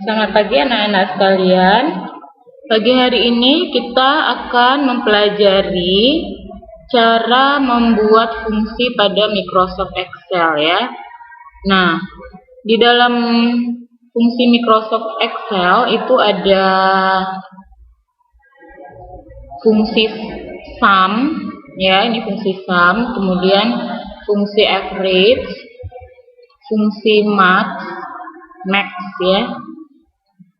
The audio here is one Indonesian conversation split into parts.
Selamat pagi anak-anak sekalian. Pagi hari ini kita akan mempelajari cara membuat fungsi pada Microsoft Excel ya. Nah, di dalam fungsi Microsoft Excel itu ada fungsi sum ya, ini fungsi sum, kemudian fungsi average, fungsi max ya,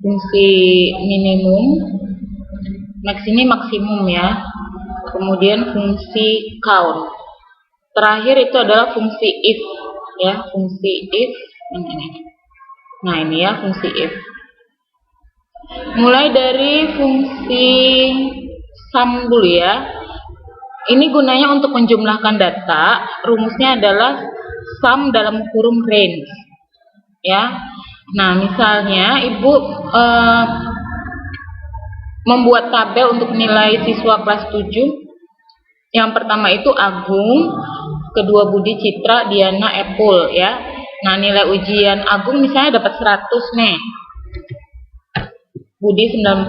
fungsi minimum, max ini maksimum ya, kemudian fungsi count, terakhir itu adalah fungsi if ya, fungsi if ini. Nah ini ya fungsi if. Mulai dari fungsi sum dulu ya. Ini gunanya untuk menjumlahkan data. Rumusnya adalah sum dalam kurung range ya. Nah misalnya ibu membuat tabel untuk nilai siswa kelas 7. Yang pertama itu Agung, kedua Budi, Citra, Diana, Epul ya. Nah nilai ujian Agung misalnya dapat 100 nih, Budi 90,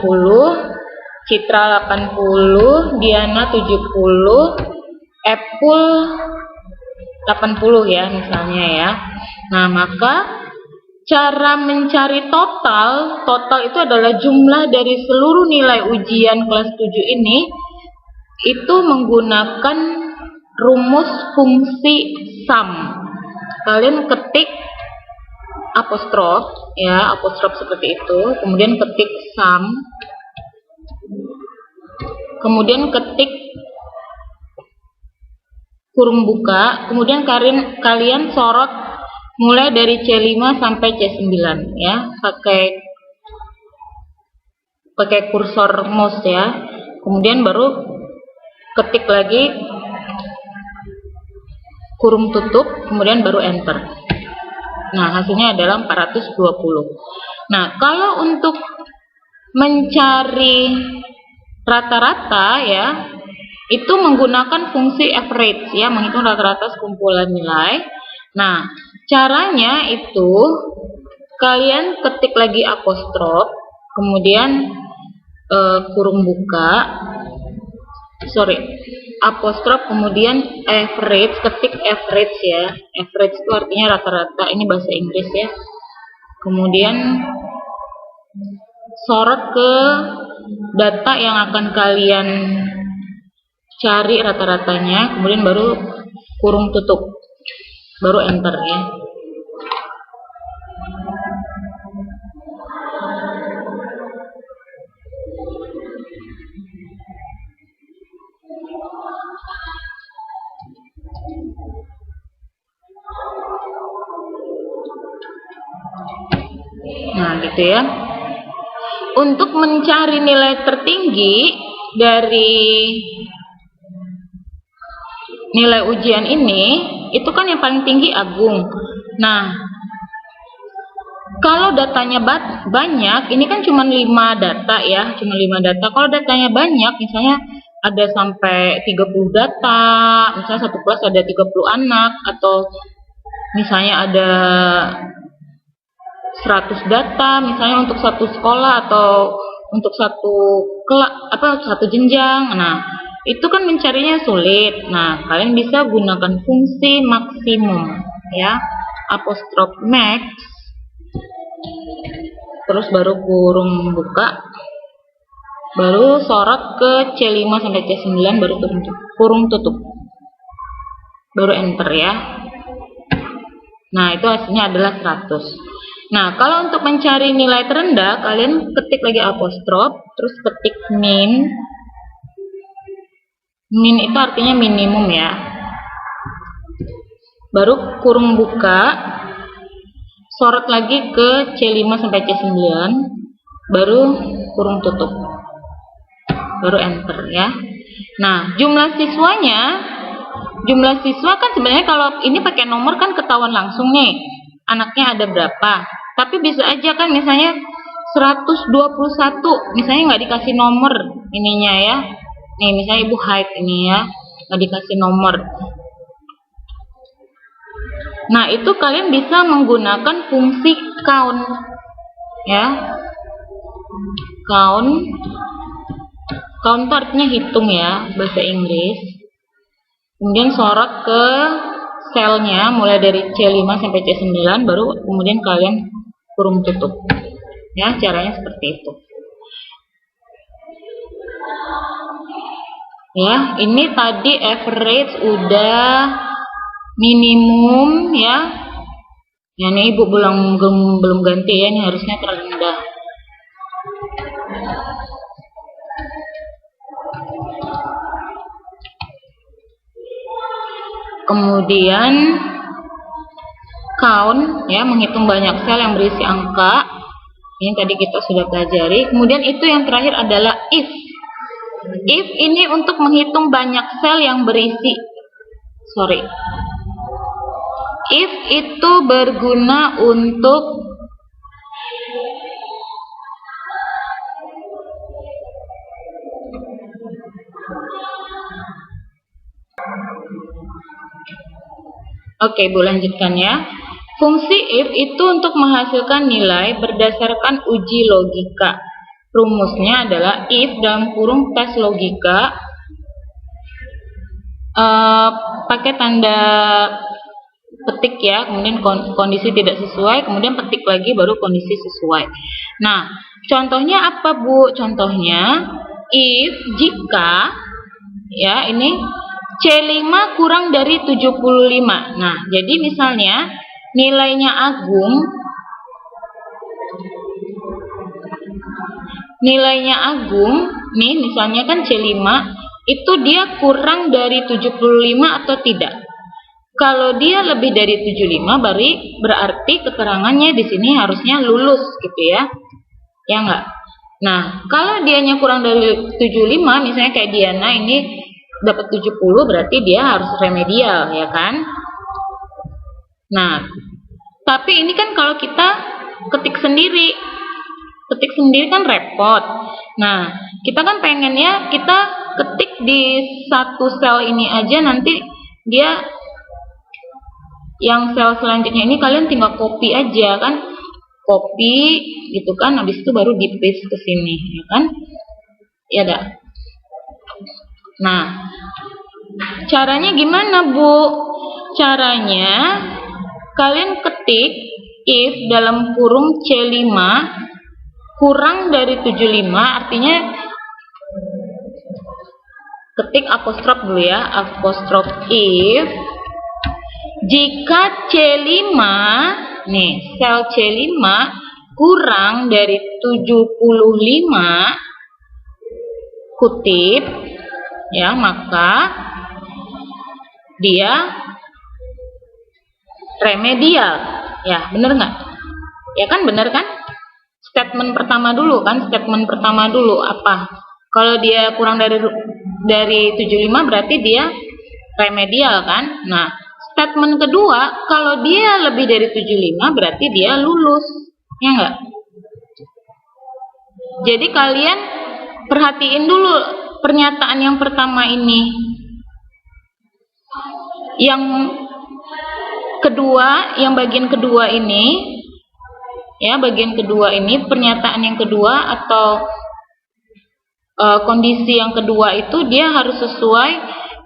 Citra 80, Diana 70, Epul 80 ya misalnya ya. Nah maka cara mencari total itu adalah jumlah dari seluruh nilai ujian kelas 7 ini itu menggunakan rumus fungsi sum. Kalian ketik apostrof ya, apostrof seperti itu, kemudian ketik sum, kemudian ketik kurung buka, kemudian kalian sorot mulai dari C5 sampai C9 ya, pakai kursor mouse ya. Kemudian baru ketik lagi kurung tutup, kemudian baru enter. Nah hasilnya adalah 420. Nah kalau untuk mencari rata-rata ya, itu menggunakan fungsi average ya, menghitung rata-rata sekumpulan nilai. Nah caranya itu kalian ketik lagi apostrof, kemudian kurung buka, apostrof, kemudian average, ketik average ya. Average itu artinya rata-rata, ini bahasa Inggris ya. Kemudian sorot ke data yang akan kalian cari rata-ratanya, kemudian baru kurung tutup, baru enter ya. Nah gitu ya. Untuk mencari nilai tertinggi dari nilai ujian ini, itu kan yang paling tinggi Agung. Nah kalau datanya banyak, ini kan cuma 5 data ya, cuma 5 data. Kalau datanya banyak, misalnya ada sampai 30 data, misalnya satu kelas ada 30 anak, atau misalnya ada 100 data misalnya untuk satu sekolah atau untuk satu jenjang. Nah itu kan mencarinya sulit. Nah kalian bisa gunakan fungsi maksimum ya, apostrof max, terus baru kurung buka, baru sorot ke C5 sampai C9, baru kurung tutup, baru enter ya. Nah itu hasilnya adalah 100. Nah kalau untuk mencari nilai terendah, kalian ketik lagi apostrof, terus ketik min. Min itu artinya minimum ya. Baru kurung buka, sorot lagi ke C5 sampai C9, baru kurung tutup, baru enter ya. Nah jumlah siswa kan sebenarnya kalau ini pakai nomor kan ketahuan langsung nih anaknya ada berapa. Tapi bisa aja kan misalnya 121, misalnya nggak dikasih nomor ininya ya. Nih misalnya ibu height ini ya, nggak dikasih nomor. Nah itu kalian bisa menggunakan fungsi count ya. Count itu artinya hitung ya, bahasa Inggris. Kemudian sorot ke selnya mulai dari C5 sampai C9, baru kemudian kalian kurung tutup. Ya, caranya seperti itu. Ya, ini tadi average udah minimum ya. Ya, ini Ibu belum ganti ya, ini harusnya terendah. Kemudian count ya, menghitung banyak sel yang berisi angka. Ini tadi kita sudah pelajari. Kemudian itu yang terakhir adalah if. If ini untuk menghitung banyak sel yang berisi. If itu berguna untuk Oke, Bu, lanjutkan ya. Fungsi if itu untuk menghasilkan nilai berdasarkan uji logika. Rumusnya adalah if dalam kurung tes logika pakai tanda petik ya, kemudian kondisi tidak sesuai, kemudian petik lagi baru kondisi sesuai. Nah, contohnya apa, Bu? Contohnya if jika ya ini C5 kurang dari 75. Nah, jadi misalnya nilainya Agung nih, misalnya kan C5 itu dia kurang dari 75 atau tidak. Kalau dia lebih dari 75 berarti keterangannya di sini harusnya lulus gitu ya. Ya enggak? Nah, kalau dianya kurang dari 75, misalnya kayak Diana ini dapat 70, berarti dia harus remedial ya kan. Nah, tapi ini kan kalau kita ketik sendiri kan repot. Nah, kita kan pengennya kita ketik di satu sel ini aja, nanti dia yang sel selanjutnya ini kalian tinggal copy aja kan, copy gitu kan, habis itu baru di paste ke sini ya kan. Ya dah. Nah, caranya gimana, Bu? Caranya kalian ketik if dalam kurung C5 kurang dari 75, artinya ketik apostrof dulu ya, apostrof if jika C5 nih, sel C5 kurang dari 75 kutip ya, maka dia remedial. Ya, bener nggak? Ya kan, bener kan? Statement pertama dulu apa? Kalau dia kurang dari 75 berarti dia remedial kan? Nah, statement kedua, kalau dia lebih dari 75 berarti dia lulus. Ya enggak? Jadi kalian perhatiin dulu pernyataan yang pertama ini. Yang kedua, yang bagian kedua ini ya, pernyataan yang kedua atau kondisi yang kedua itu dia harus sesuai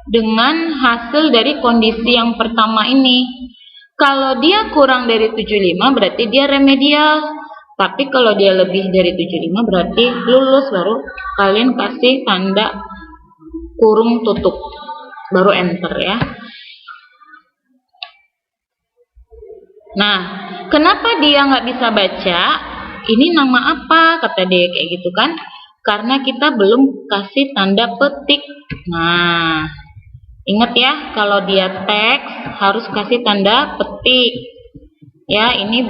dengan hasil dari kondisi yang pertama ini. Kalau dia kurang dari 75 berarti dia remedial, tapi kalau dia lebih dari 75 berarti lulus, baru kalian kasih tanda kurung tutup, baru enter ya. Nah, kenapa dia nggak bisa baca? Ini nama apa? Kata dia kayak gitu kan? Karena kita belum kasih tanda petik. Nah, ingat ya, kalau dia teks harus kasih tanda petik. Ya, ini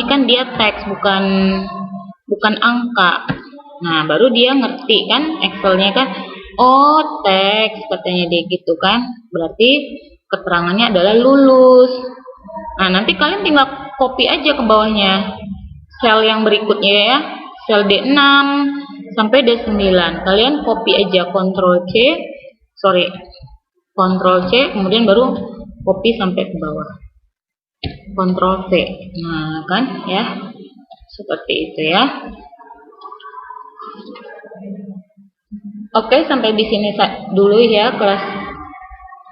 kan dia teks, bukan angka. Nah, baru dia ngerti kan, Excelnya kan, oh teks katanya dia gitu kan, berarti keterangannya adalah lulus. Nah, nanti kalian tinggal copy aja ke bawahnya sel yang berikutnya ya, sel D6 sampai D9. Kalian copy aja, Ctrl C, kemudian baru copy sampai ke bawah, Ctrl V. Nah kan ya, Seperti itu ya. Oke, sampai di sini dulu ya kelas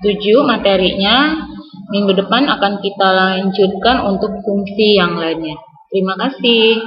7 materinya. Minggu depan akan kita lanjutkan untuk fungsi yang lainnya. Terima kasih.